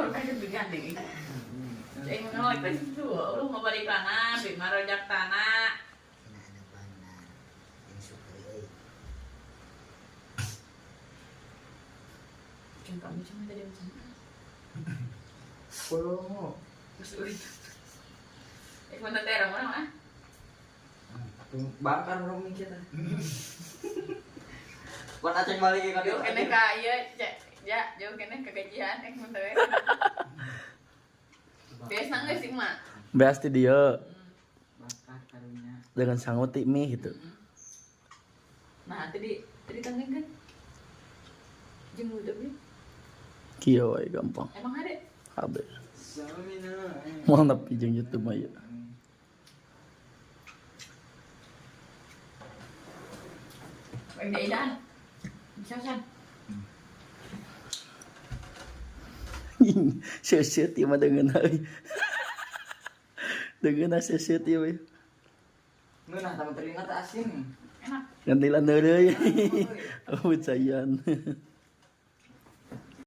baru kayak digandeng. Saya menolak pas itu, lu mau balik tanah, bima rojak tanah. Kami cuma tadi macam. Kalau Sulit. Mana terang mana? bakar belum kita. Buat aceng balik kan. Yo kene kaya, ya, yo kene kegajian menteri. Biasa nggak sih mak? Beas ti dia Bakar karunya. dengan sangut ti mie gitu. Nah, tadi tangan kan? Jeung udah nih. Kieu we gampang. Emang ada? Habe. Samina. Moal nepi jeung YouTube mah ya. Baik daidan. Bisa san. Seuseut ieu mah deungeun euy. Deungeun seuseut ieu we. Ngeunah tamu telinga teh asin. Enak. Gantilan deui. Oh, cayan.